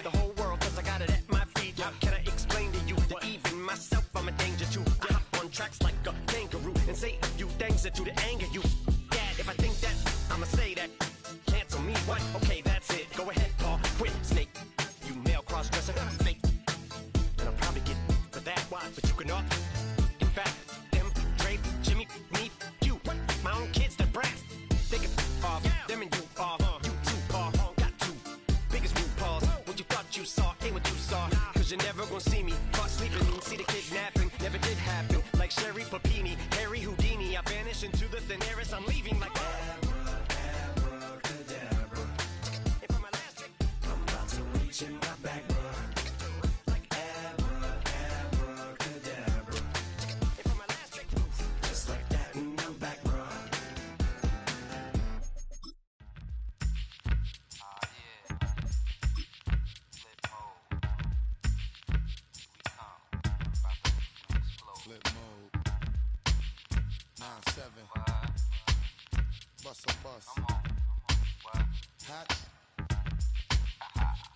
the whole world, cause I got it at my feet. How can I explain to you that even myself I'm a danger to? I hop on tracks like a kangaroo and say a few things that do to anger you. Dad, if I think that, I'ma say that. Cancel me, what? Okay, that's it. Go ahead, Paul, quit, snake. You male cross-dresser, fake. And I'll probably get for that, why? But you can all. In fact, them, Dre, Jimmy, me, you. My own kids, they're brass. They can off, them and you off. You too, Paul, got two. Biggest blue paws. What you thought you saw ain't what you saw. Cause you're never gonna see me caught sleeping. See the kidnapping, never did happen. Like Sherry Papini, Harry Houdini. I vanish into the thin air as I'm leaving like abracadabra. And for my last trick, I'm about to reach in my back, like abracadabra. And for my last trick, just like that, and I'm back, bro. Flip mode. 9-7. Bust a bus. Hot.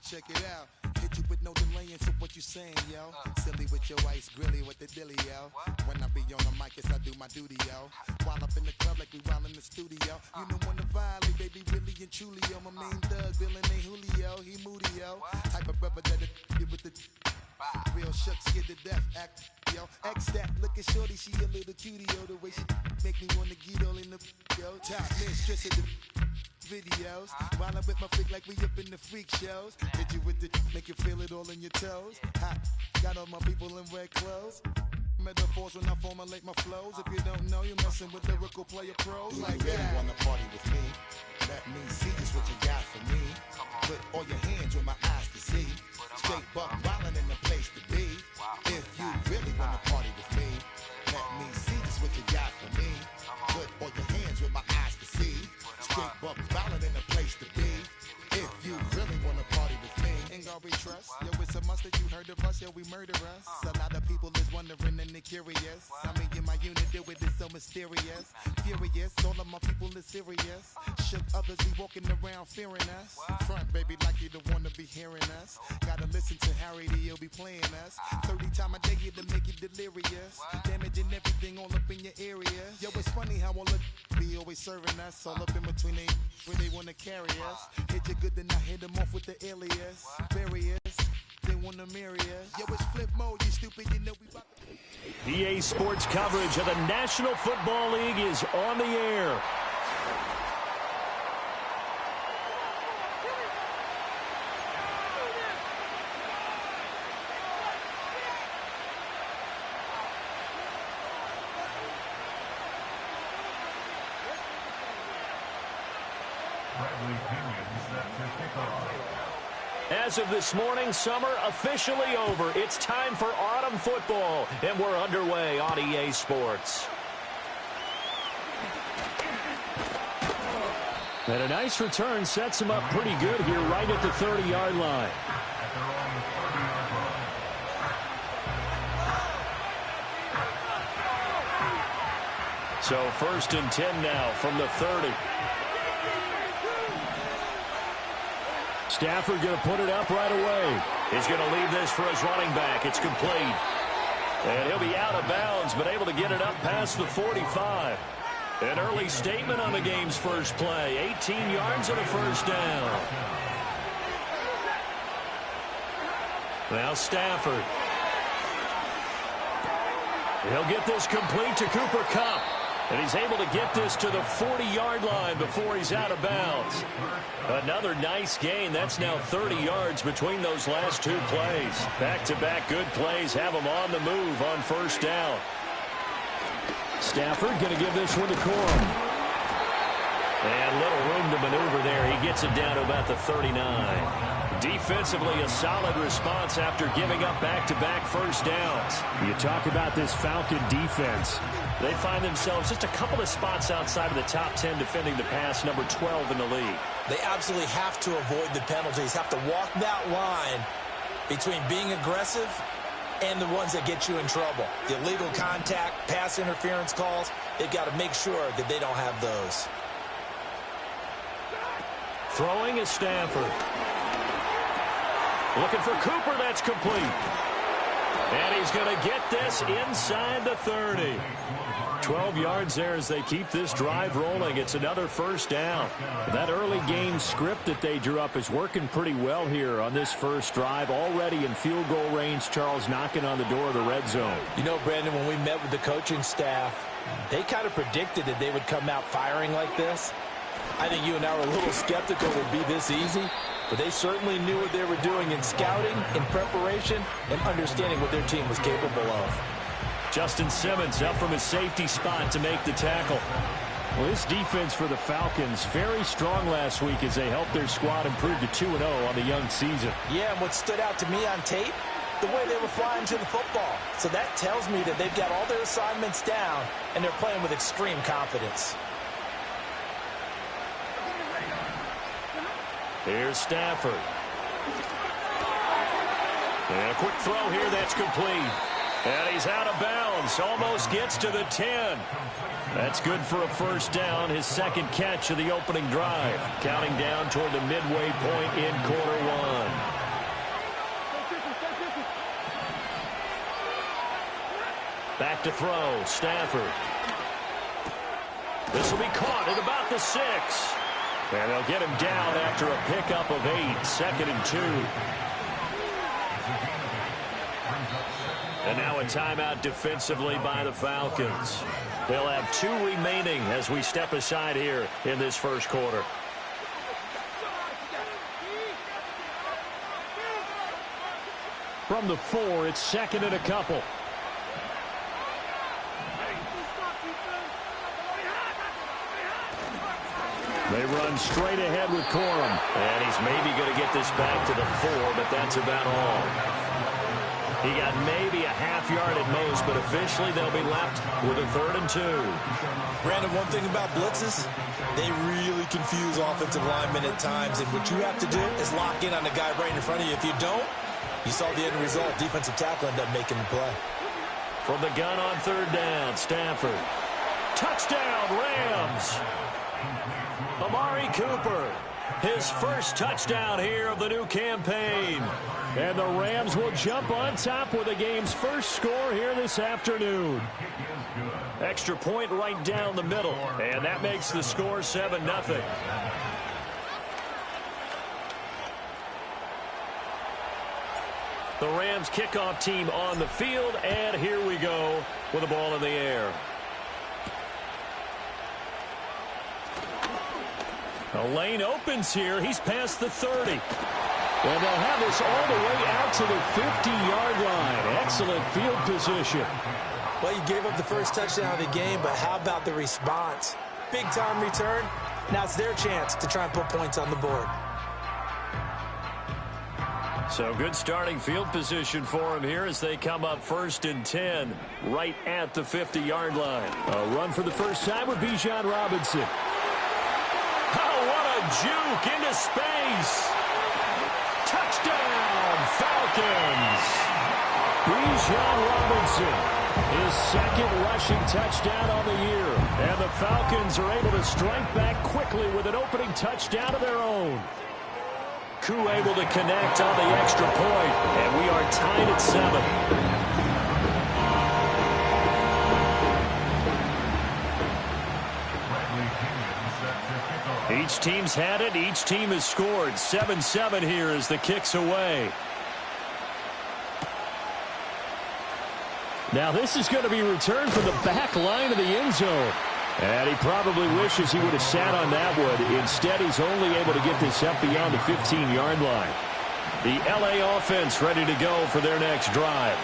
Check it out. Hit you with no delaying, so what you saying, yo? Silly with your ice grilly with the dilly, yo. When I be on the mic, yes, I do my duty, yo. While up in the club like we while in the studio. You know when to violate, baby, really and truly, yo. My main thug, villain ain't Julio, he moody, yo. Type of rubber that it with the real shook, scared to death, act, yo. X that, look at shorty, she a little cutie, yo. The way she make me wanna get all in the, yo. Top mistress of the videos. While I'm with my freak like we up in the freak shows. Hit you with the, make you feel it all in your toes. Hot, got all my people in red clothes. Metaphors when I formulate my flows. If you don't know, you're messing with lyrical player pros. Like that. You really wanna party with me? Let me see just what you got for me. Put all your hands where my eyes can see. Straight buck wildin' in the place to be. If you really wanna party with me, let me see just what you got for me. Put all your hands where my eyes can see. Straight buck wildin' in the place to be. If you really wanna party with me, ain't gonna be trust. Yo, it's a must that you heard of us, yo, we murder us. A lot of people is wondering and they curious. I mean, in my unit, do it is so mysterious. Furious, all of my people is serious. Shook others be walking around fearing us. Front, baby, like you don't wanna be hearing us. Gotta listen to Harry, he'll be playing us. 30 times a day to make you delirious. Damaging everything all up in your area. Yo, it's funny how all the be always serving us. All up in between they where they wanna carry us. Hit you good, then I hit them off with the alias. Various, they wanna marry us. Yo, it's flip mode, you stupid, you know we rock. EA Sports coverage of the National Football League is on the air. As of this morning, summer officially over. It's time for autumn football, and we're underway on EA Sports. And a nice return sets him up pretty good here right at the 30-yard line. So 1st and 10 now from the 30. Stafford going to put it up right away. He's going to leave this for his running back. It's complete. And he'll be out of bounds, but able to get it up past the 45. An early statement on the game's first play. 18 yards and a first down. Now Stafford. He'll get this complete to Cooper Kupp. And he's able to get this to the 40-yard line before he's out of bounds. Another nice gain. That's now 30 yards between those last two plays. Back-to-back good plays have him on the move on first down. Stafford going to give this one to Corum. And little room to maneuver there. He gets it down to about the 39. Defensively, a solid response after giving up back-to-back first downs. You talk about this Falcon defense. They find themselves just a couple of spots outside of the top 10 defending the pass, number 12 in the league. They absolutely have to avoid the penalties, have to walk that line between being aggressive and the ones that get you in trouble. The illegal contact, pass interference calls, they've got to make sure that they don't have those. Throwing is Stafford. Looking for Cooper. That's complete. And he's going to get this inside the 30. 12 yards there as they keep this drive rolling. It's another first down. That early game script that they drew up is working pretty well here on this first drive. Already in field goal range, Charles knocking on the door of the red zone. You know, Brandon, when we met with the coaching staff, they kind of predicted that they would come out firing like this. I think you and I were a little skeptical it would be this easy, but they certainly knew what they were doing in scouting, in preparation, and understanding what their team was capable of. Justin Simmons up from his safety spot to make the tackle. Well, this defense for the Falcons, very strong last week as they helped their squad improve to 2-0 on the young season. Yeah, and what stood out to me on tape, the way they were flying to the football. So that tells me that they've got all their assignments down, and they're playing with extreme confidence. Here's Stafford. And a quick throw here that's complete. And he's out of bounds. Almost gets to the 10. That's good for a first down. His second catch of the opening drive. Counting down toward the midway point in quarter one. Back to throw. Stafford. This will be caught at about the 6. And they'll get him down after a pickup of 8. 2nd and 2. And now a timeout defensively by the Falcons. They'll have 2 remaining as we step aside here in this first quarter. From the 4, it's 2nd and a couple. They run straight ahead with Corum. And he's maybe going to get this back to the 4, but that's about all. He got maybe a half yard at most, but officially they'll be left with a 3rd and 2. Brandon, one thing about blitzes, they really confuse offensive linemen at times, and what you have to do is lock in on the guy right in front of you. If you don't, you saw the end result. Defensive tackle ended up making the play. From the gun on 3rd down, Stafford. Touchdown, Rams! Amari Cooper, his first touchdown here of the new campaign. And the Rams will jump on top with the game's first score here this afternoon. Extra point right down the middle, and that makes the score 7-0. The Rams kickoff team on the field, and here we go with the ball in the air. The lane opens here. He's past the 30. And they'll have this all the way out to the 50-yard line. Excellent field position. Well, you gave up the first touchdown of the game, but how about the response? Big-time return. Now it's their chance to try and put points on the board. So good starting field position for him here as they come up 1st and 10 right at the 50-yard line. A run for the first time with Bijan Robinson. Oh, what a juke into space. Touchdown, Falcons. Bijan Robinson, his 2nd rushing touchdown on the year. And the Falcons are able to strike back quickly with an opening touchdown of their own. Koo able to connect on the extra point, and we are tied at 7. Each team's had it. Each team has scored. 7-7 here as the kick's away. Now this is going to be returned from the back line of the end zone. And he probably wishes he would have sat on that one. Instead, he's only able to get this up beyond the 15-yard line. The LA offense ready to go for their next drive.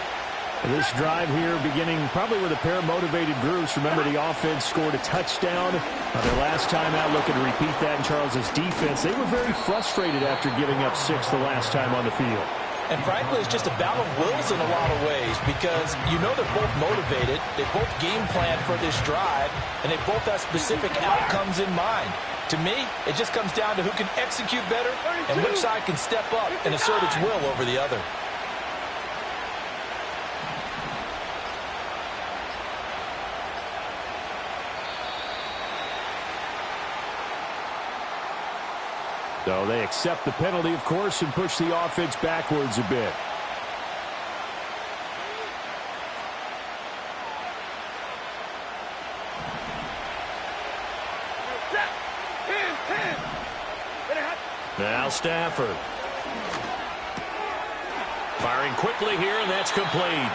This drive here beginning probably with a pair of motivated groups. Remember, the offense scored a touchdown their last time out. Looking to repeat that in Charles's defense. They were very frustrated after giving up 6 the last time on the field. And frankly, it's just a battle of wills in a lot of ways because you know they're both motivated. They both game planned for this drive, and they both have specific outcomes in mind. To me, it just comes down to who can execute better and which side can step up and assert its will over the other. So they accept the penalty, of course, and push the offense backwards a bit. Now Stafford. Firing quickly here, and that's complete.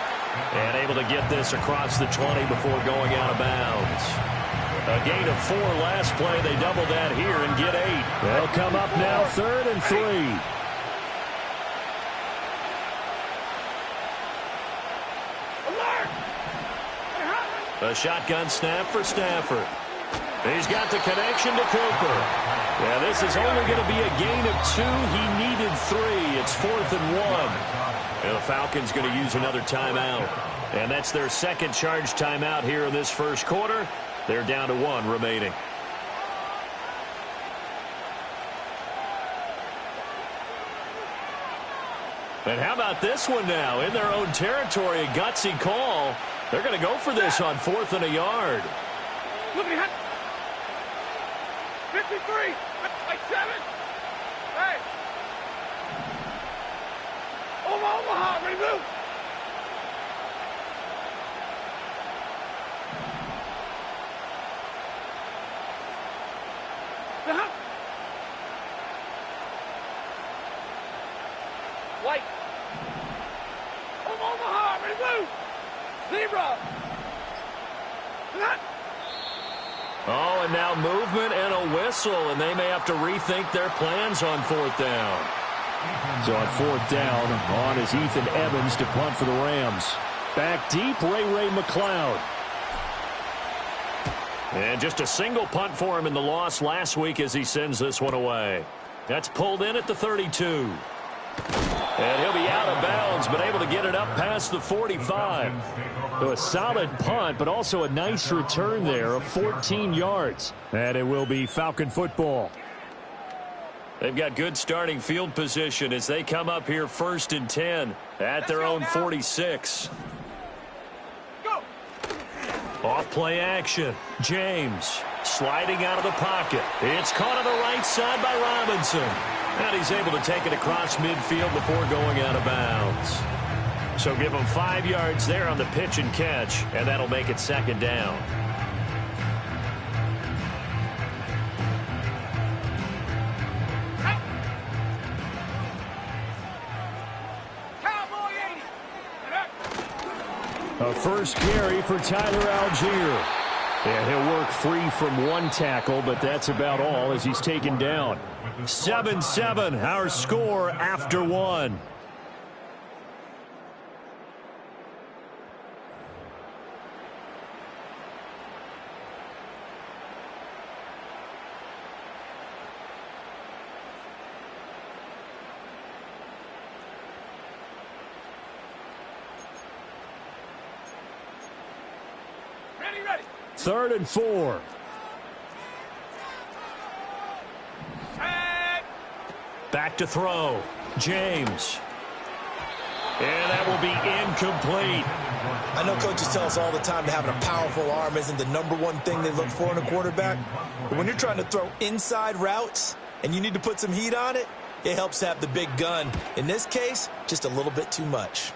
And able to get this across the 20 before going out of bounds. A gain of 4 last play. They double that here and get 8. They'll come up now 3rd and 3. A shotgun snap for Stafford. He's got the connection to Cooper. Yeah, this is only going to be a gain of 2. He needed 3. It's 4th and 1. And the Falcons going to use another timeout. And that's their second charge timeout here in this first quarter. They're down to 1 remaining. And how about this one now? In their own territory, a gutsy call. They're going to go for this on 4th and a yard. Look at 53, like 7. Hey. Omaha, ready to move. White. Omaha, ready to move. Zebra. Oh, and now movement and a whistle, and they may have to rethink their plans on 4th down. So on 4th down, on is Ethan Evans to punt for the Rams. Back deep, Ray McLeod. And just a single punt for him in the loss last week as he sends this one away. That's pulled in at the 32. And he'll be out of bounds, but able to get it up past the 45. So a solid punt, but also a nice return there of 14 yards. And it will be Falcon football. They've got good starting field position as they come up here 1st and 10 at their own 46. Off play action. James sliding out of the pocket. It's caught on the right side by Robinson. And he's able to take it across midfield before going out of bounds. So give him 5 yards there on the pitch and catch, and that'll make it 2nd down. A first carry for Tyler Algier. And he'll work free from 1 tackle, but that's about all as he's taken down. 7-7, our score after 1. Ready. 3rd and 4. Back to throw. James. And that will be incomplete. I know coaches tell us all the time that having a powerful arm isn't the #1 thing they look for in a quarterback. But when you're trying to throw inside routes and you need to put some heat on it, it helps to have the big gun. In this case, just a little bit too much.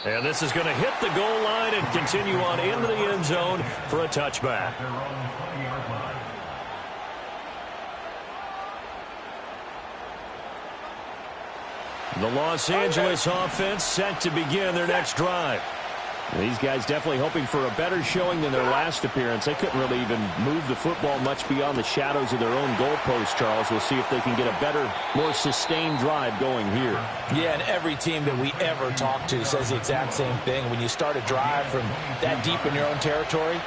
And this is going to hit the goal line and continue on into the end zone for a touchback. The Los Angeles offense set to begin their next drive. These guys definitely hoping for a better showing than their last appearance. They couldn't really even move the football much beyond the shadows of their own goalpost, Charles. We'll see if they can get a better, more sustained drive going here. Yeah, and every team that we ever talk to says the exact same thing. When you start a drive from that deep in your own territory,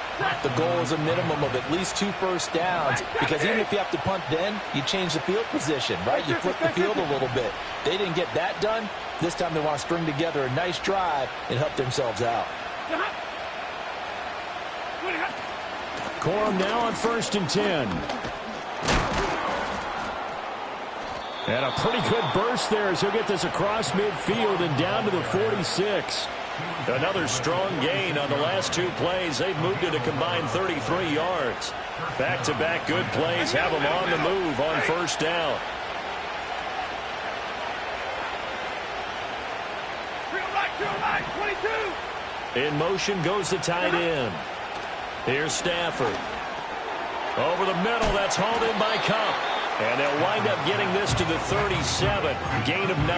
the goal is a minimum of at least 2 first downs, because even if you have to punt then, you change the field position, right? You flip the field a little bit. They didn't get that done. This time they want to string together a nice drive and help themselves out. Corum now on 1st and 10. And a pretty good burst there as he'll get this across midfield and down to the 46. Another strong gain on the last 2 plays. They've moved it a combined 33 yards. Back-to-back good plays have them on the move on first down. Right, 22. In motion goes the tight end. Here's Stafford. Over the middle, that's hauled in by Cup. And they'll wind up getting this to the 37, gain of 9.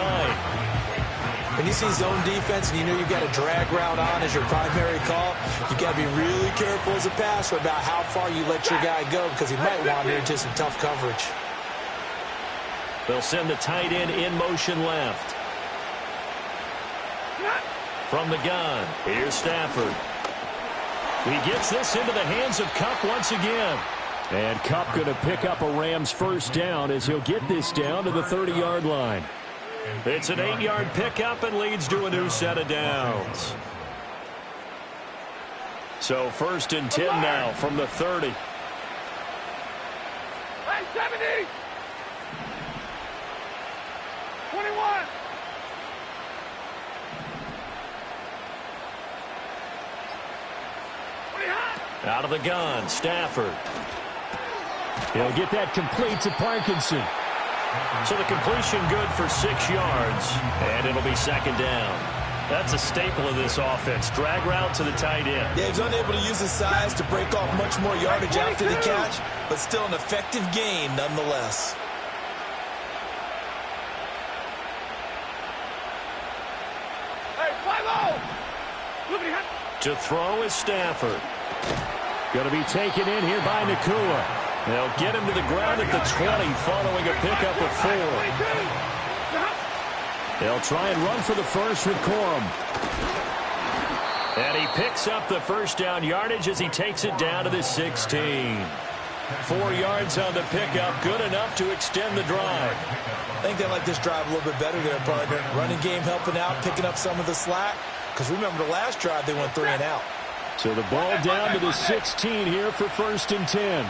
When you see zone defense and you know you've got a drag route on as your primary call, you've got to be really careful as a passer about how far you let your guy go because he might wander into some tough coverage. They'll send the tight end in motion left. From the gun, here's Stafford. He gets this into the hands of Cup once again. And Cup going to pick up a Rams first down as he'll get this down to the 30-yard line. It's an 8-yard pickup and leads to a new set of downs. So 1st and 10 now from the 30. Hey, 70. 21. Out of the gun, Stafford. He'll get that complete to Parkinson. So the completion good for 6 yards, and it'll be 2nd down. That's a staple of this offense. Drag route to the tight end. Yeah, he's unable to use his size to break off much more yardage after the catch, but still an effective gain nonetheless. Hey, 5-0. To throw is Stafford. Going to be taken in here by Nakua. They'll get him to the ground at the 20 following a pickup of 4. They'll try and run for the first with Corum. And he picks up the first down yardage as he takes it down to the 16. 4 yards on the pickup, good enough to extend the drive. I think they like this drive a little bit better there, partner. Running game helping out, picking up some of the slack. Because remember the last drive, they went 3 and out. So the ball down to the 16 here for 1st and 10.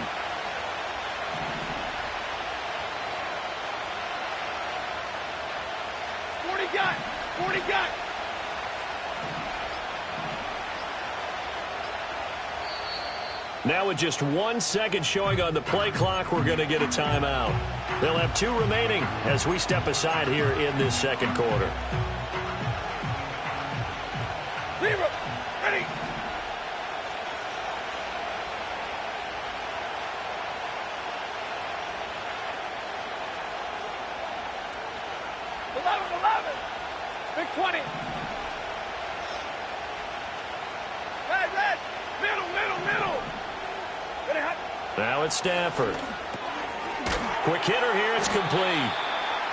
Now with just 1 second showing on the play clock, we're going to get a timeout. They'll have 2 remaining as we step aside here in this 2nd quarter. Zero. Ready. Big 20. Red. Middle. Ready, hot. Now it's Stafford. Quick hitter here, it's complete.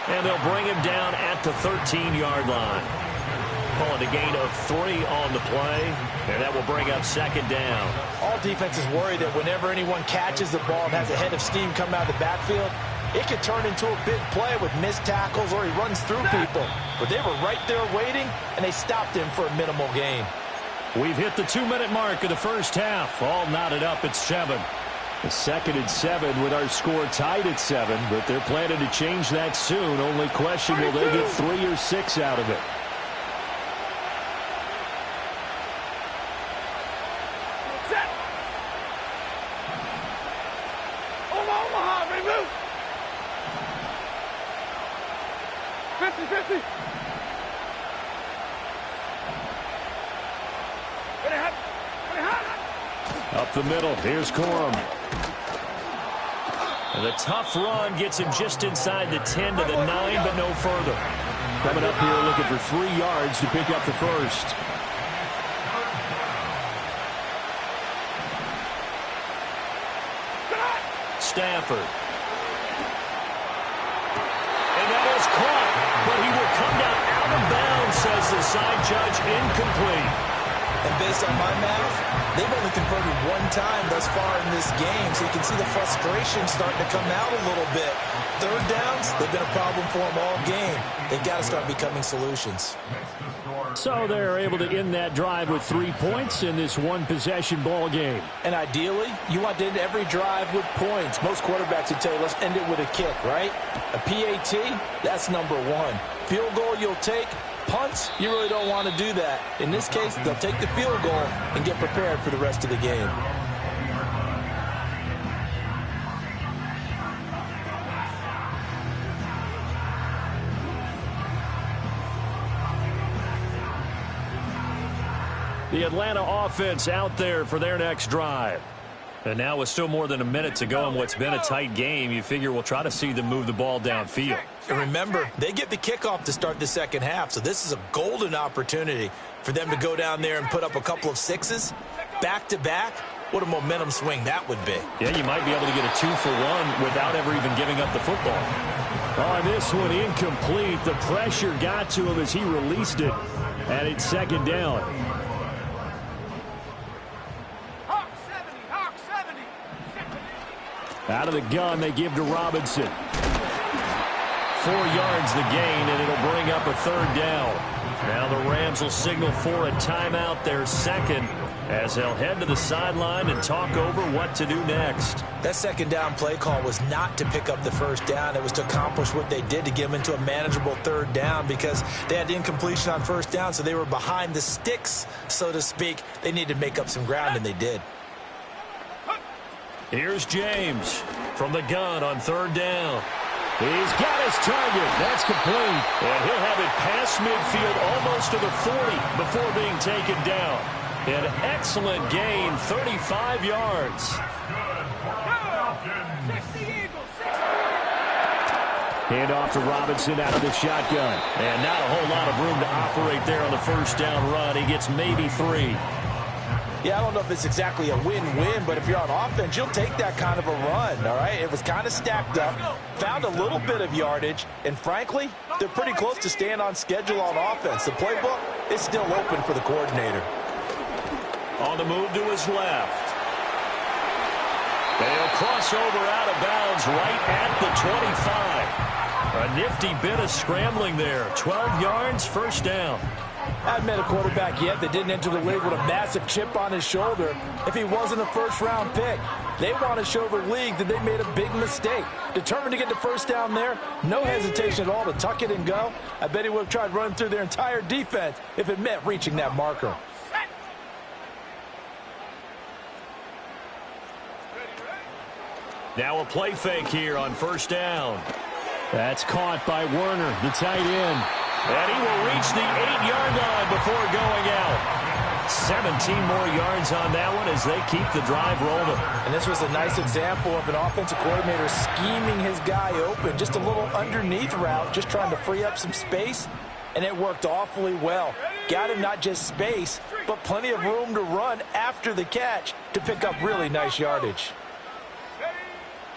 And they'll bring him down at the 13-yard line. Call it a gain of 3 on the play, and that will bring up 2nd down. All defenses worry that whenever anyone catches the ball and has a head of steam come out of the backfield, it could turn into a big play with missed tackles or he runs through people. But they were right there waiting, and they stopped him for a minimal gain. We've hit the 2-minute mark of the first half. All knotted up at 7. The 2nd and 7 with our score tied at 7, but they're planning to change that soon. Only question, will they get 3 or 6 out of it? Set. Omaha, ready, move. 50. Ready, hot. Up the middle, here's Corum. And the tough run gets him just inside the 10 to the 9, but no further. Coming up here looking for 3 yards to pick up the first. Stafford. And that is caught, but he will come down out of bounds, says the side judge, incomplete. And based on my math, they've only converted 1 time thus far in this game, so you can see the frustration starting to come out a little bit. 3rd downs, they've been a problem for them all game. They've got to start becoming solutions. So they're able to end that drive with 3 points in this one-possession ball game. And ideally, you want to end every drive with points. Most quarterbacks would tell you, let's end it with a kick, right? A PAT, that's number one. Field goal you'll take. Punts, you really don't want to do that. In this case, they'll take the field goal and get prepared for the rest of the game. The Atlanta offense out there for their next drive. And now with still more than a minute to go in what's been a tight game, you figure we'll try to see them move the ball downfield. And remember, they get the kickoff to start the second half, so this is a golden opportunity for them to go down there and put up a couple of sixes back-to-back. What a momentum swing that would be. Yeah, you might be able to get a 2-for-1 without ever even giving up the football. On this one, incomplete. The pressure got to him as he released it, and it's second down. Out of the gun, they give to Robinson. 4 yards the gain, and it'll bring up a third down. Now the Rams will signal for a timeout, their second, as they'll head to the sideline and talk over what to do next. That second down play call was not to pick up the first down. It was to accomplish what they did to get them into a manageable third down because they had incompletion on first down, so they were behind the sticks, so to speak. They needed to make up some ground, and they did. Here's James from the gun on third down. He's got his target. That's complete. And he'll have it past midfield almost to the 40 before being taken down. An excellent gain, 35 yards. Hand off to Robinson out of the shotgun. And not a whole lot of room to operate there on the first down run. He gets maybe 3. Yeah, I don't know if it's exactly a win-win, but if you're on offense, you'll take that kind of a run, all right? It was kind of stacked up, found a little bit of yardage, and frankly, they're pretty close to staying on schedule on offense. The playbook is still open for the coordinator. On the move to his left. They'll cross over out of bounds right at the 25. A nifty bit of scrambling there. 12 yards, first down. I haven't met a quarterback yet that didn't enter the league with a massive chip on his shoulder if he wasn't a first-round pick. They want to show the league that they made a big mistake. Determined to get the first down there, no hesitation at all to tuck it and go. I bet he would have tried running through their entire defense if it meant reaching that marker. Now a play fake here on first down. That's caught by Werner, the tight end. And he will reach the 8-yard line before going out. 17 more yards on that one as they keep the drive rolling. And this was a nice example of an offensive coordinator scheming his guy open. Just a little underneath route, just trying to free up some space. And it worked awfully well. Got him not just space, but plenty of room to run after the catch to pick up really nice yardage.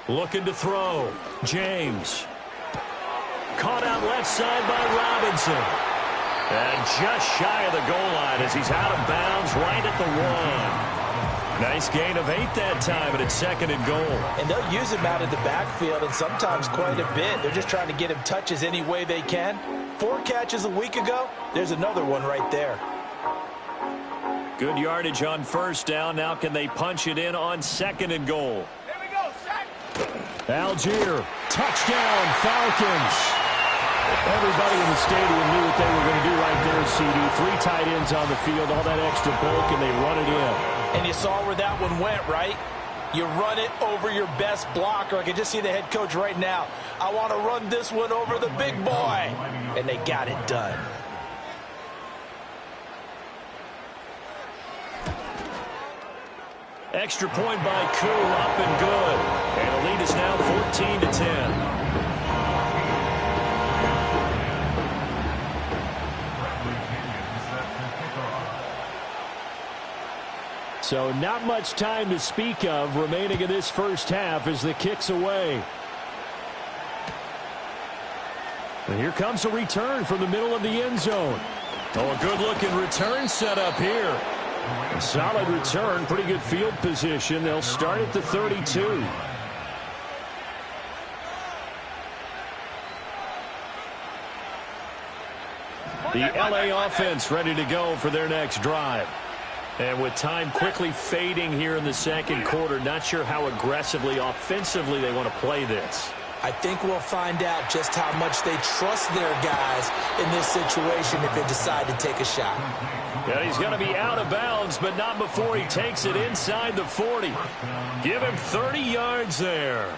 Looking to throw. James. Caught out left side by Robinson. And just shy of the goal line as he's out of bounds right at the 1. Nice gain of 8 that time, and it's second and goal. And they'll use him out of the backfield, and sometimes quite a bit. They're just trying to get him touches any way they can. 4 catches a week ago. There's another one right there. Good yardage on first down. Now can they punch it in on second and goal? Here we go, sack. Algier, touchdown, Falcons. Everybody in the stadium knew what they were going to do right there, CD. 3 tight ends on the field, all that extra bulk, and they run it in. And you saw where that one went, right? You run it over your best blocker. I can just see the head coach right now. I want to run this one over the big boy. And they got it done. Extra point by Koo, up and good. And the lead is now 14-10. So not much time to speak of remaining in this first half as the kick's away. And here comes a return from the middle of the end zone. Oh, a good-looking return set up here. A solid return, pretty good field position. They'll start at the 32. The LA offense ready to go for their next drive. And with time quickly fading here in the second quarter, not sure how aggressively, offensively they want to play this. I think we'll find out just how much they trust their guys in this situation if they decide to take a shot. Yeah, he's going to be out of bounds, but not before he takes it inside the 40. Give him 30 yards there.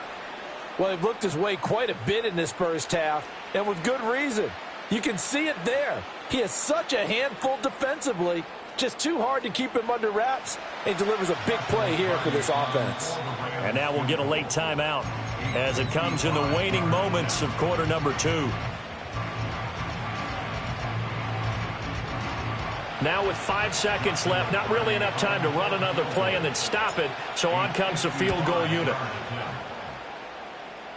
Well, he looked his way quite a bit in this first half, and with good reason. You can see it there. He is such a handful defensively. Just too hard to keep him under wraps, and delivers a big play here for this offense. And now we'll get a late timeout as it comes in the waning moments of quarter number 2. Now with 5 seconds left, not really enough time to run another play and then stop it, so on comes the field goal unit.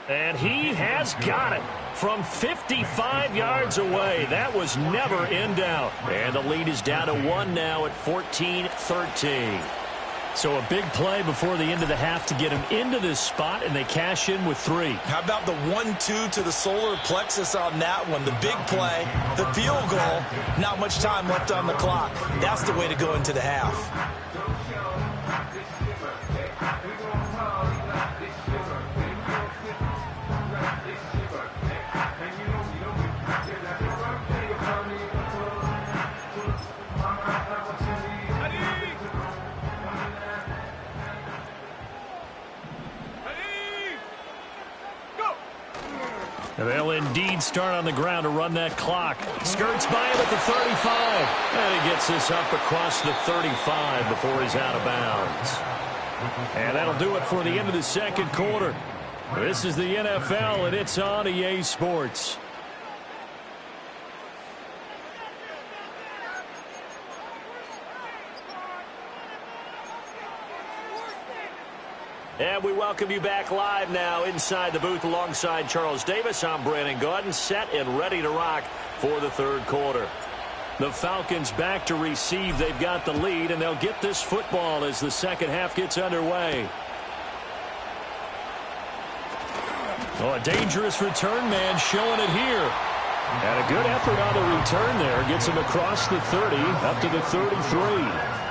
And he has got it from 55 yards away. That was never in doubt. And the lead is down to 1 now at 14-13. So a big play before the end of the half to get him into this spot, and they cash in with 3. How about the 1-2 to the solar plexus on that one? The big play, the field goal, not much time left on the clock. That's the way to go into the half. They'll indeed start on the ground to run that clock. Skirts by him at the 35. And he gets this up across the 35 before he's out of bounds. And that'll do it for the end of the second quarter. This is the NFL, and it's on EA Sports. And we welcome you back live now inside the booth alongside Charles Davis. I'm Brandon Gaudin, set and ready to rock for the third quarter. The Falcons back to receive. They've got the lead, and they'll get this football as the second half gets underway. Oh, a dangerous return man showing it here. And a good effort on the return there. Gets him across the 30, up to the 33.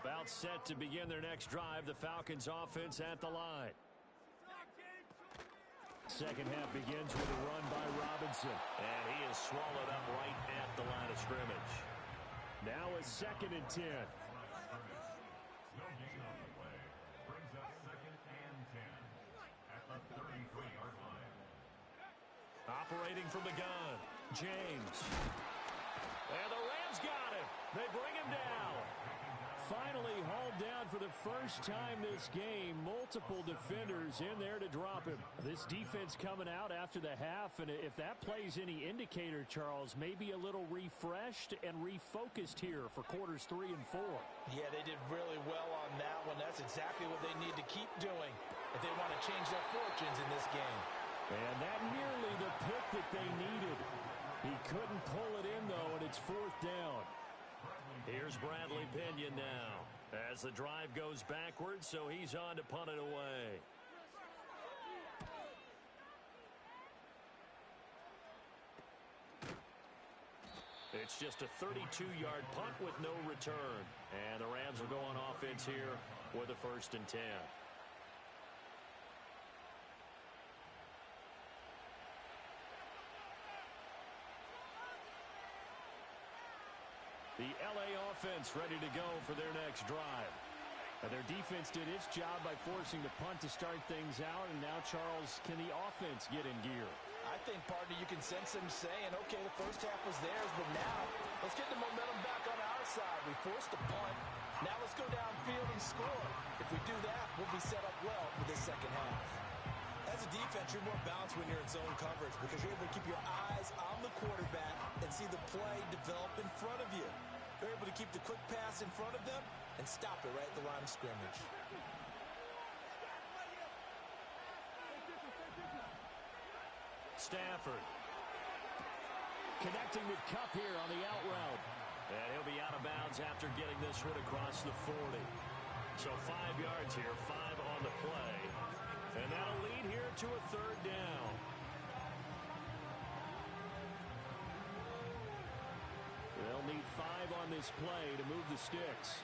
About set to begin their next drive. The Falcons offense at the line. Second half begins with a run by Robinson. And he is swallowed up right at the line of scrimmage. Now a 2nd and 10. Operating from the gun, James. And the Rams got him. They bring him down. Finally hauled down for the first time this game. Multiple defenders in there to drop him. This defense coming out after the half, and if that plays any indicator, Charles, maybe a little refreshed and refocused here for quarters 3 and 4. Yeah, they did really well on that one. That's exactly what they need to keep doing if they want to change their fortunes in this game. And that nearly the pick that they needed. He couldn't pull it in, though, and it's 4th down. Here's Bradley Pinion now. As the drive goes backwards, so he's on to punt it away. It's just a 32-yard punt with no return. And the Rams will go on offense here with a 1st and 10. The LA offense ready to go for their next drive. Their defense did its job by forcing the punt to start things out, and now, Charles, can the offense get in gear? I think, partner, you can sense him saying, okay, the first half was theirs, but now let's get the momentum back on our side. We forced a punt. Now let's go downfield and score. If we do that, we'll be set up well for this second half. As a defense, you're more balanced when you're in zone coverage because you're able to keep your eyes on the quarterback and see the play develop in front of you. You're able to keep the quick pass in front of them and stop it right at the line of scrimmage. Stafford connecting with Kupp here on the out route. And he'll be out of bounds after getting this one across the 40. So 5 yards here, 5 on the play. And that'll lead here to a 3rd down. They'll need 5 on this play to move the sticks.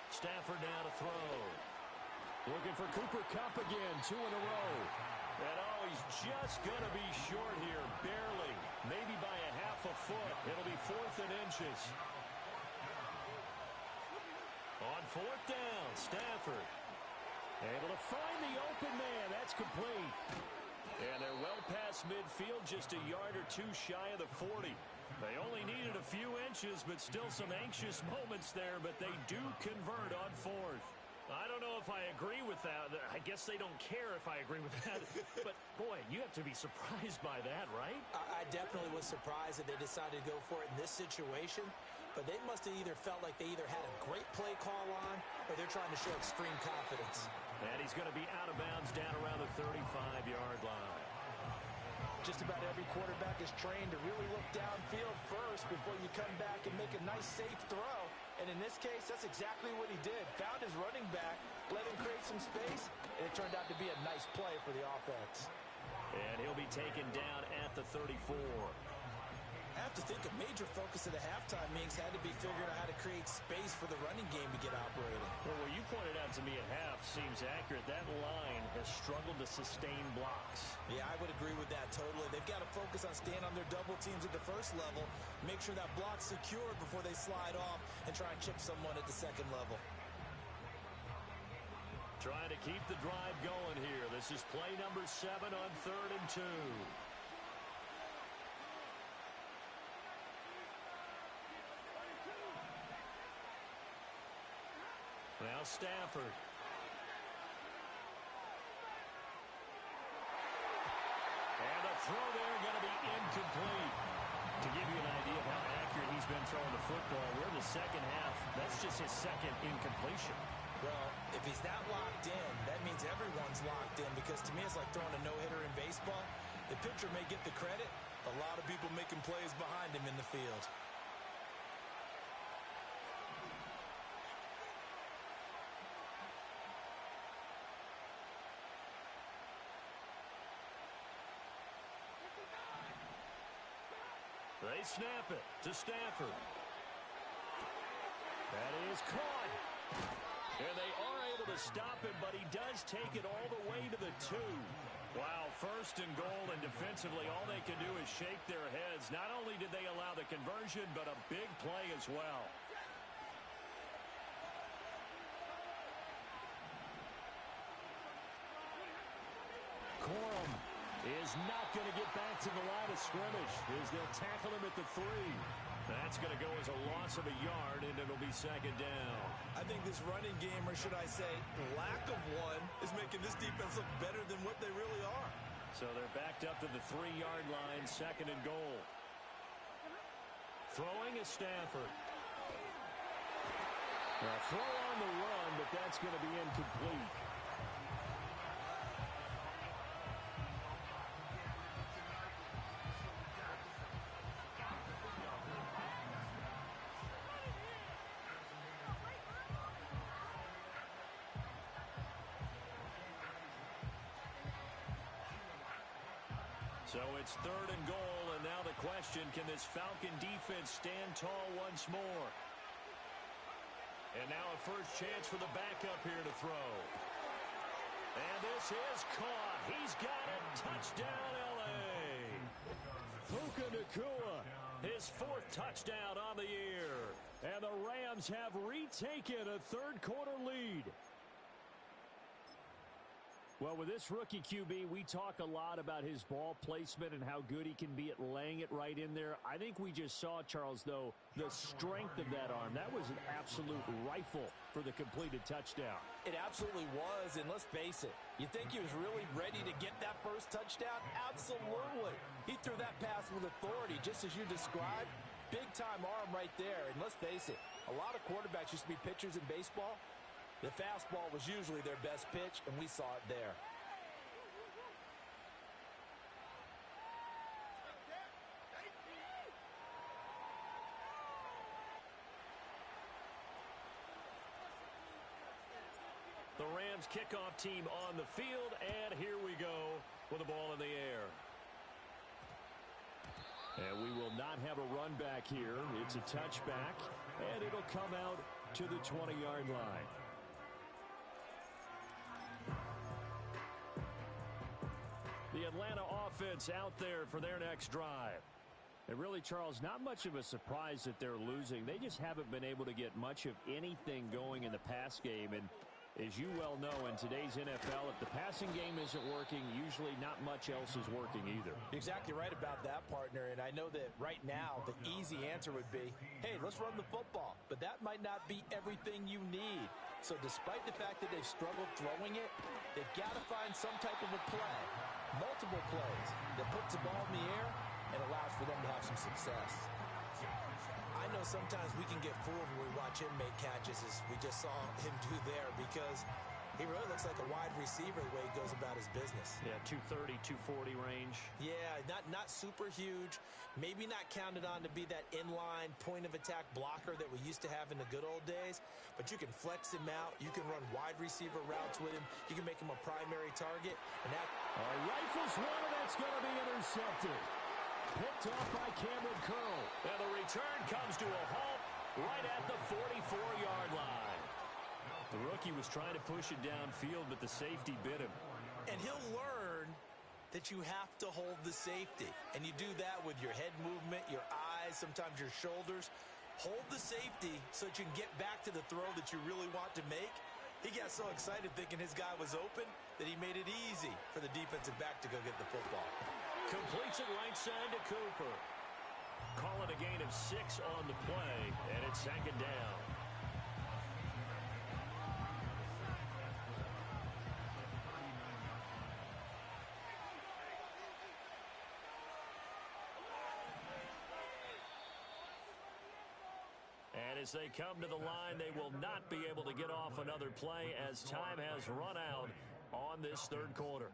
Stafford now to throw. Looking for Cooper Kupp again, 2 in a row. And oh, he's just going to be short here, barely. Maybe by a half a foot. It'll be 4th and inches. On 4th down, Stafford able to find the open man. That's complete. And they're well past midfield, just a yard or 2 shy of the 40. They only needed a few inches, but still some anxious moments there, but they do convert on 4th. I don't know if I agree with that. I guess they don't care if I agree with that. But, boy, you have to be surprised by that, right? I definitely was surprised that they decided to go for it in this situation. But they must have either felt like they either had a great play call on or they're trying to show extreme confidence. And he's going to be out of bounds down around the 35-yard line. Just about every quarterback is trained to really look downfield first before you come back and make a nice, safe throw. And in this case, that's exactly what he did. Found his running back, let him create some space, and it turned out to be a nice play for the offense. And he'll be taken down at the 34. I have to think a major focus of the halftime meetings had to be figuring out how to create space for the running game to get operating. Well, what you pointed out to me at half seems accurate. That line has struggled to sustain blocks. Yeah, I would agree with that totally. They've got to focus on staying on their double teams at the first level, make sure that block's secured before they slide off and try and chip someone at the second level. Trying to keep the drive going here. This is play number 7 on 3rd and 2. Now Stafford. And the throw there going to be incomplete. To give you an idea of how accurate he's been throwing the football, we're in the second half. That's just his second incompletion. Well, if he's that locked in, that means everyone's locked in because to me it's like throwing a no-hitter in baseball. The pitcher may get the credit. A lot of people making plays behind him in the field. They snap it to Stafford. That is caught. And they are able to stop him, but he does take it all the way to the 2. Wow, 1st and goal, and defensively all they can do is shake their heads. Not only did they allow the conversion, but a big play as well. Corum is not going to get back to the line of scrimmage as they'll tackle him at the 3. That's going to go as a loss of a yard, and it'll be 2nd down. I think this running game, or should I say lack of one, is making this defense look better than what they really are. So they're backed up to the 3-yard line, 2nd and goal. Throwing is Stafford. A throw on the run, but that's going to be incomplete. So it's 3rd and goal, and now the question, can this Falcon defense stand tall once more? And now a first chance for the backup here to throw. And this is caught. He's got it. Touchdown, L.A. Puka Nacua, his 4th touchdown on the year. And the Rams have retaken a third-quarter lead. Well, with this rookie QB, we talk a lot about his ball placement and how good he can be at laying it right in there. I think we just saw, Charles, though, the strength of that arm. That was an absolute rifle for the completed touchdown. It absolutely was, and let's face it, you think he was really ready to get that first touchdown? Absolutely. He threw that pass with authority, just as you described. Big-time arm right there, and let's face it, a lot of quarterbacks used to be pitchers in baseball. The fastball was usually their best pitch, and we saw it there. The Rams kickoff team on the field, and here we go with the ball in the air. And we will not have a run back here. It's a touchback, and it'll come out to the 20-yard line. The Atlanta offense out there for their next drive. And really, Charles, not much of a surprise that they're losing. They just haven't been able to get much of anything going in the pass game. And as you well know, in today's NFL, if the passing game isn't working, usually not much else is working either. You're exactly right about that, partner. And I know that right now the easy answer would be, hey, let's run the football. But that might not be everything you need. So despite the fact that they've struggled throwing it, they've got to find some type of a play, multiple plays, that puts the ball in the air and allows for them to have some success. I know sometimes we can get fooled when we watch him make catches, as we just saw him do there, because he really looks like a wide receiver the way he goes about his business. Yeah, 230, 240 range. Yeah, not super huge. Maybe not counted on to be that inline point-of-attack blocker that we used to have in the good old days, but you can flex him out. You can run wide receiver routes with him. You can make him a primary target. And that Rifles one, and that's going to be intercepted. Picked off by Cameron Curl. And the return comes to a halt right at the 44-yard line. The rookie was trying to push it downfield, but the safety bit him. And he'll learn that you have to hold the safety. And you do that with your head movement, your eyes, sometimes your shoulders. Hold the safety so that you can get back to the throw that you really want to make. He got so excited thinking his guy was open that he made it easy for the defensive back to go get the football. Completes it right side to Cooper. Call it a gain of 6 on the play, and it's 2nd down. And as they come to the line, they will not be able to get off another play as time has run out on this third quarter.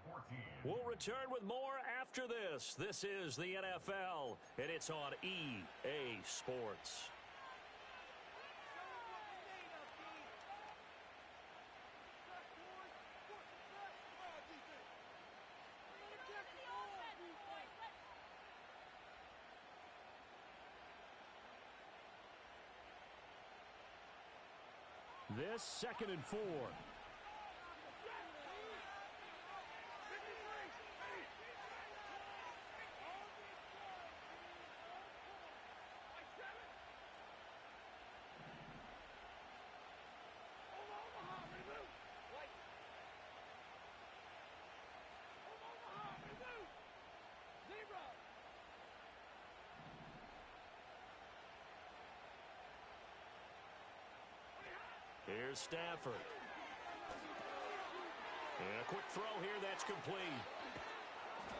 We'll return with more after this. This is the NFL, and it's on EA Sports. This 2nd and 4. Here's Stafford. And a quick throw here, that's complete.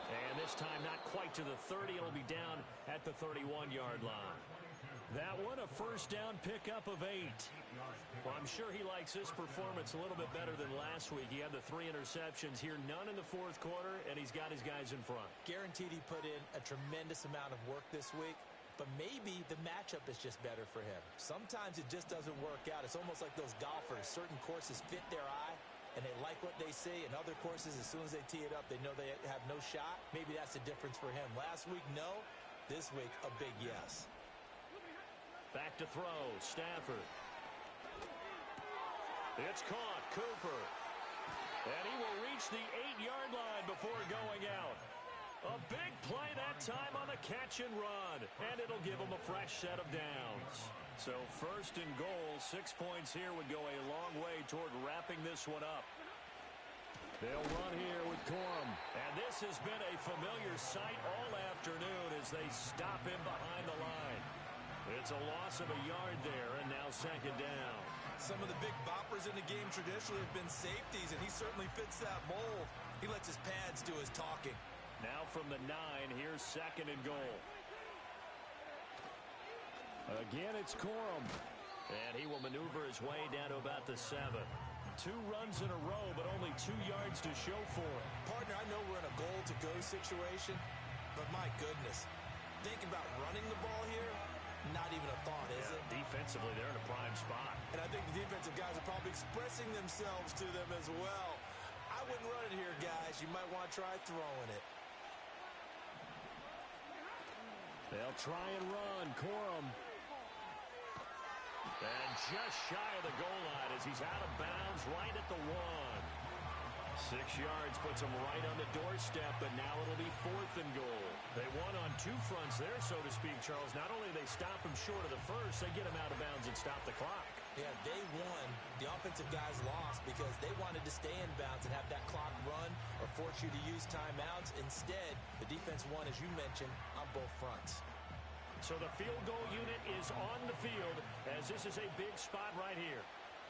And this time not quite to the 30. It'll be down at the 31-yard line. That one, a first down pickup of 8. Well, I'm sure he likes this performance a little bit better than last week. He had the 3 interceptions here, none in the fourth quarter, and he's got his guys in front. Guaranteed he put in a tremendous amount of work this week. But maybe the matchup is just better for him. Sometimes it just doesn't work out. It's almost like those golfers. Certain courses fit their eye, and they like what they see. In other courses, as soon as they tee it up, they know they have no shot. Maybe that's the difference for him. Last week, no. This week, a big yes. Back to throw, Stafford. It's caught, Cooper. And he will reach the 8-yard line before going out. A big play that time on the catch and run. And it'll give him a fresh set of downs. So first and goal, 6 points here would go a long way toward wrapping this one up. They'll run here with Corum. And this has been a familiar sight all afternoon as they stop him behind the line. It's a loss of a yard there, and now second down. Some of the big boppers in the game traditionally have been safeties, and he certainly fits that mold. He lets his pads do his talking. Now from the 9, here's second and goal. Again, it's Corum. And he will maneuver his way down to about the 7. 2 runs in a row, but only 2 yards to show for it. Partner, I know we're in a goal-to-go situation, but my goodness, think about running the ball here. Not even a thought, is it? Defensively, they're in a prime spot. And I think the defensive guys are probably expressing themselves to them as well. I wouldn't run it here, guys. You might want to try throwing it. They'll try and run. Corum. And just shy of the goal line as he's out of bounds right at the 1. 6 yards puts him right on the doorstep, but now it'll be 4th and goal. They won on 2 fronts there, so to speak, Charles. Not only do they stop him short of the first, they get him out of bounds and stop the clock. Yeah, they won. The offensive guys lost because they wanted to stay in bounds and have that clock run or force you to use timeouts. Instead, the defense won, as you mentioned, on both fronts. So the field goal unit is on the field as this is a big spot right here.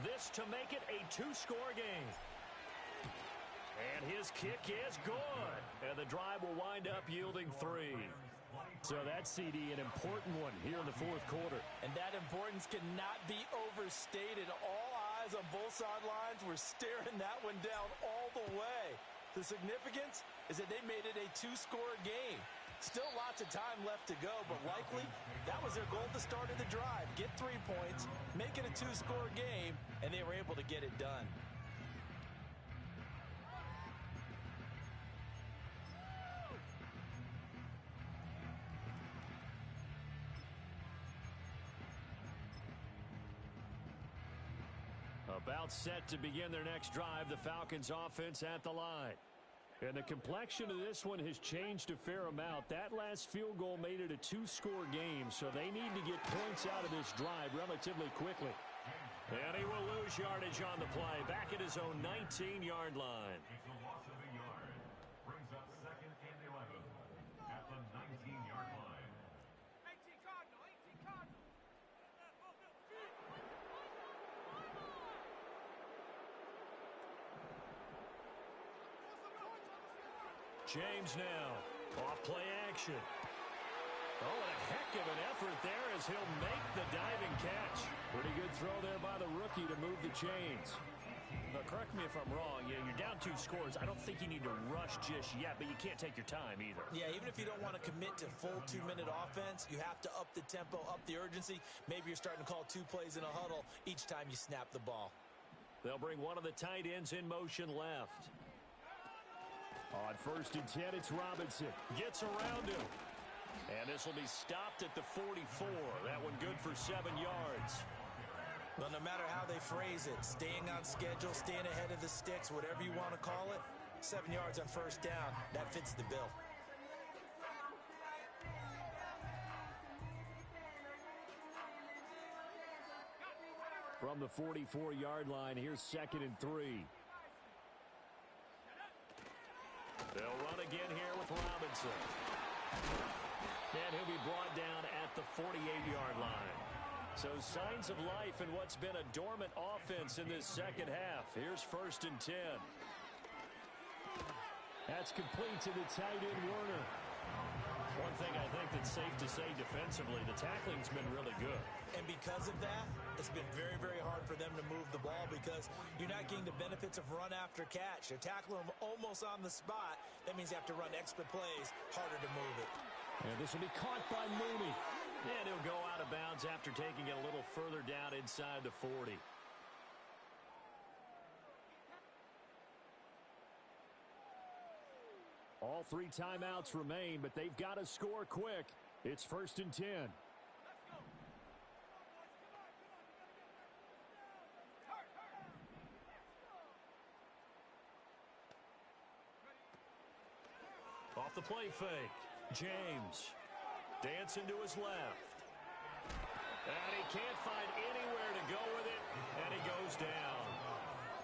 This to make it a 2-score game. And his kick is good. And the drive will wind up yielding 3. So that's, CD, an important one here in the 4th quarter. And that importance cannot be overstated. All eyes on both sidelines were staring that one down all the way. The significance is that they made it a 2-score game. Still lots of time left to go, but likely that was their goal at the start of the drive. Get 3 points, make it a 2-score game, and they were able to get it done. About set to begin their next drive, the Falcons offense at the line. And the complexion of this one has changed a fair amount. That last field goal made it a 2-score game, so they need to get points out of this drive relatively quickly. And he will lose yardage on the play, back at his own 19-yard line. It's a loss of a yard. Brings up 2nd and 11 at the 19-yard line. 18 Cardinal, 18 Cardinal. James now, off play action. Oh, and a heck of an effort there as he'll make the diving catch. Pretty good throw there by the rookie to move the chains. Now, correct me if I'm wrong. You're down 2 scores. I don't think you need to rush just yet, but you can't take your time either. Yeah, even if you don't want to commit to full 2-minute offense, you have to up the tempo, up the urgency. Maybe you're starting to call 2 plays in a huddle each time you snap the ball. They'll bring one of the tight ends in motion left. On 1st and 10, it's Robinson. Gets around him. And this will be stopped at the 44. That one good for 7 yards. Well, no matter how they phrase it, staying on schedule, staying ahead of the sticks, whatever you want to call it, 7 yards on 1st down, that fits the bill. From the 44-yard line, here's 2nd and 3. They'll run again here with Robinson. And he'll be brought down at the 48-yard line. So signs of life in what's been a dormant offense in this second half. Here's 1st and 10. That's complete to the tight end, Werner. One thing I think that's safe to say defensively, the tackling's been really good. And because of that, it's been very, very hard for them to move the ball because you're not getting the benefits of run after catch. They're tackling them almost on the spot. That means you have to run extra plays, harder to move it. And this will be caught by Mooney. And he'll go out of bounds after taking it a little further down inside the 40. All 3 timeouts remain, but they've got to score quick. It's 1st and 10. Off the play fake, James dancing to his left. And he can't find anywhere to go with it, and he goes down.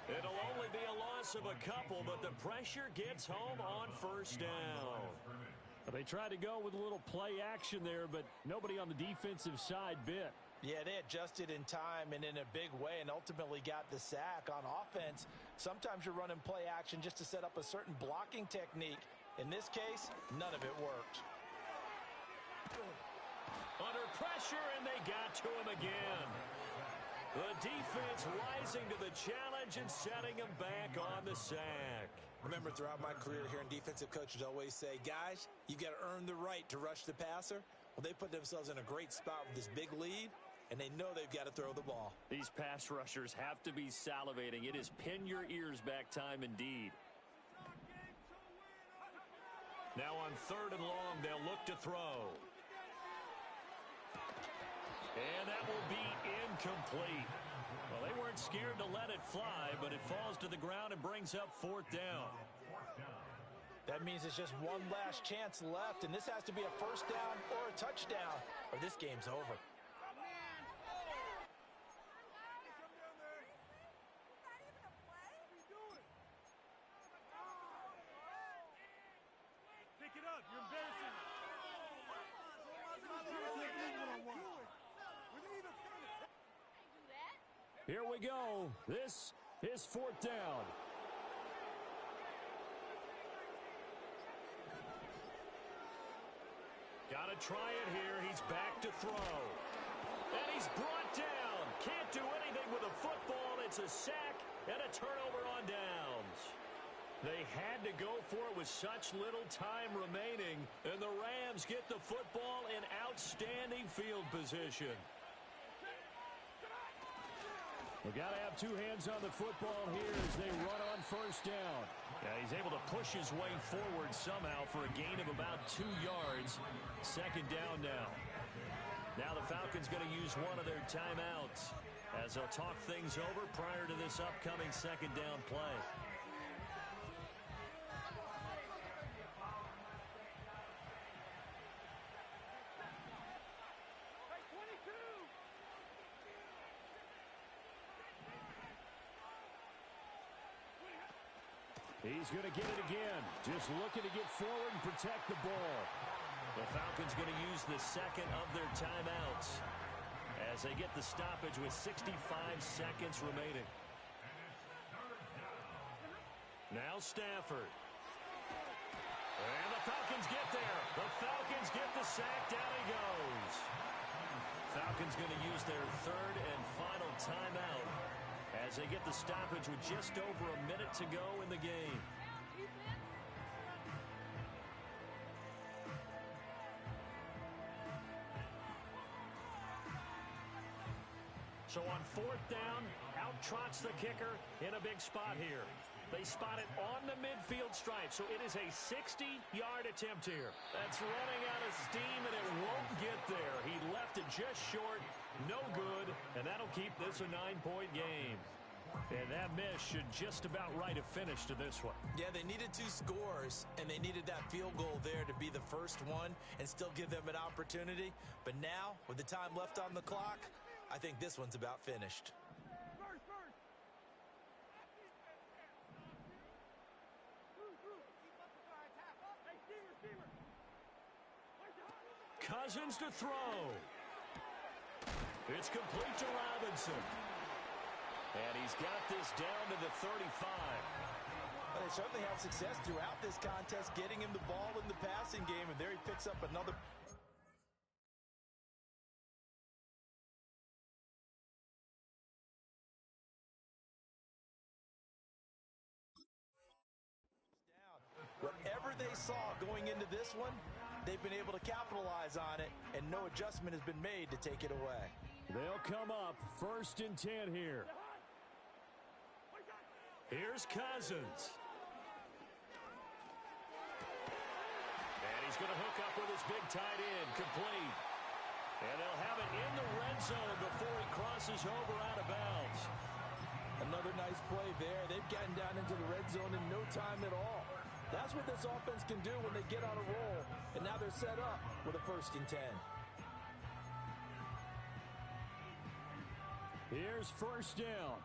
It'll only be a loss of a couple, but the pressure gets home on 1st down. They tried to go with a little play action there, but nobody on the defensive side bit. Yeah, they adjusted in time and in a big way and ultimately got the sack. On offense, sometimes you're running play action just to set up a certain blocking technique. In this case, none of it worked. Under pressure, and they got to him again. The defense rising to the challenge and setting him back on the sack. Remember, throughout my career here in defensive coaches always say, guys, you got to earn the right to rush the passer. Well, they put themselves in a great spot with this big lead, and they know they've got to throw the ball. These pass rushers have to be salivating. It is pin your ears back time indeed. Now on 3rd and long, they'll look to throw. And that will be incomplete. Well, they weren't scared to let it fly, but it falls to the ground and brings up 4th down. That means there's just one last chance left, and this has to be a 1st down or a touchdown, or this game's over. Pick it up. You're embarrassing us. Here we go. This is 4th down. Got to try it here. He's back to throw. And he's brought down. Can't do anything with a football. It's a sack and a turnover on downs. They had to go for it with such little time remaining, and the Rams get the football in outstanding field position. We've got to have 2 hands on the football here as they run on 1st down. Yeah, he's able to push his way forward somehow for a gain of about 2 yards. 2nd down now. Now the Falcons going to use one of their timeouts as they'll talk things over prior to this upcoming 2nd down play. He's going to get it again. Just looking to get forward and protect the ball. The Falcons going to use the 2nd of their timeouts as they get the stoppage with 65 seconds remaining. Now Stafford. And the Falcons get there. The Falcons get the sack. Down he goes. Falcons going to use their 3rd and final timeout as they get the stoppage with just over a minute to go in the game. So on 4th down, out trots the kicker in a big spot here. They spot it on the midfield stripe, so it is a 60-yard attempt here. That's running out of steam, and it won't get there. He left it just short, no good, and that'll keep this a 9-point game. And that miss should just about write a finish to this one. Yeah, they needed 2 scores, and they needed that field goal there to be the first one and still give them an opportunity. But now, with the time left on the clock, I think this one's about finished. Cousins to throw. It's complete to Robinson. And he's got this down to the 35. Well, they certainly had success throughout this contest, getting him the ball in the passing game, and there he picks up another. Whatever they saw going into this one, they've been able to capitalize on it, and no adjustment has been made to take it away. They'll come up 1st and 10 here. Here's Cousins. He's going to hook up with his big tight end, complete. And they'll have it in the red zone before he crosses over out of bounds. Another nice play there. They've gotten down into the red zone in no time at all. That's what this offense can do when they get on a roll. And now they're set up with a 1st and 10. Here's 1st down.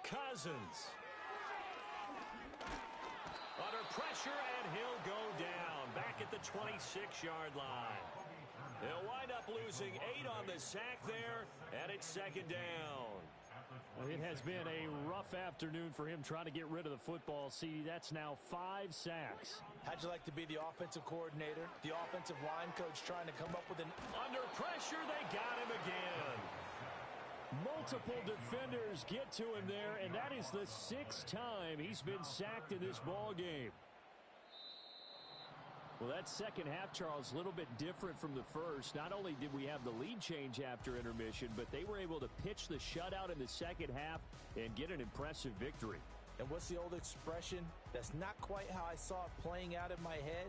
Cousins. Under pressure, and he'll go down. Back at the 26-yard line. They'll wind up losing 8 on the sack there, and it's 2nd down. It has been a rough afternoon for him trying to get rid of the football. See, that's now 5 sacks. How'd you like to be the offensive coordinator, the offensive line coach trying to come up with an... Under pressure, they got him again. Multiple defenders get to him there, and that is the 6th time he's been sacked in this ball game. Well, that second half, Charles, a little bit different from the first. Not only did we have the lead change after intermission, but they were able to pitch the shutout in the second half and get an impressive victory. And what's the old expression? That's not quite how I saw it playing out in my head.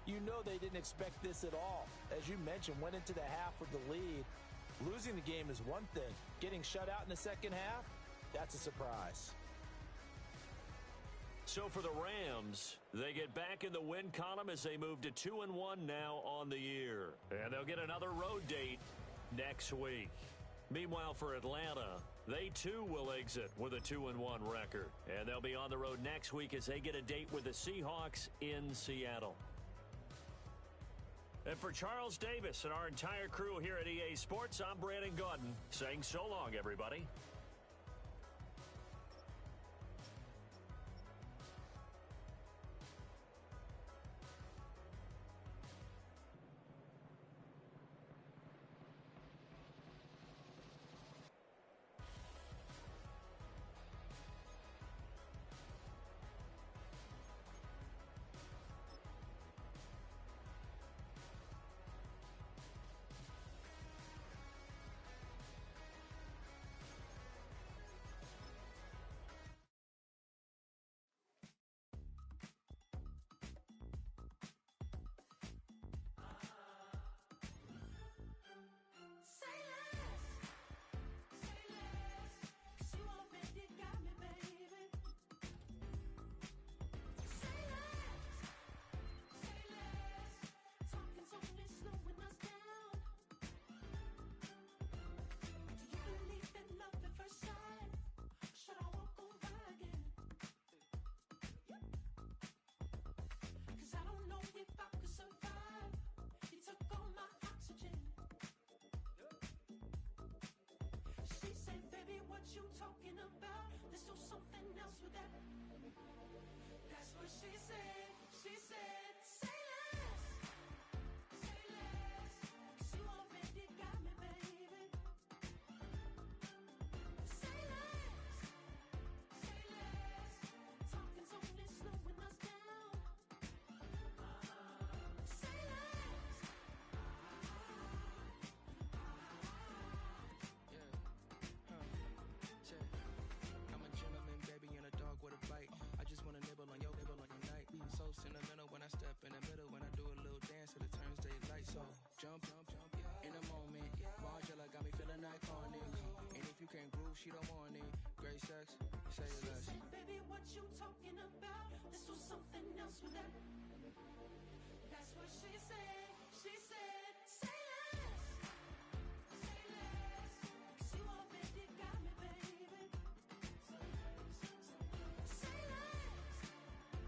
You know they didn't expect this at all. As you mentioned, went into the half with the lead. Losing the game is one thing. Getting shut out in the second half, that's a surprise. So for the Rams, they get back in the win column as they move to 2-1 now on the year. And they'll get another road date next week. Meanwhile, for Atlanta, they too will exit with a 2-1 record. And they'll be on the road next week as they get a date with the Seahawks in Seattle. And for Charles Davis and our entire crew here at EA Sports, I'm Brandon Gaudin saying so long, everybody. You talking about? Let's do something else with that. That's what she said. She said, say less. Say less. 'Cause you already got me, baby. Say less. Say less. Talking's only slowing us down. Say less. With a bite, I just wanna nibble on your night. So sentimental when I step in the middle, when I do a little dance till it turns daylight. So jump, in a moment. Margella got me feeling iconic. And if you can't groove, she don't want it. Great sex, say less. She said, baby, what you talking about? Let's do something else with that.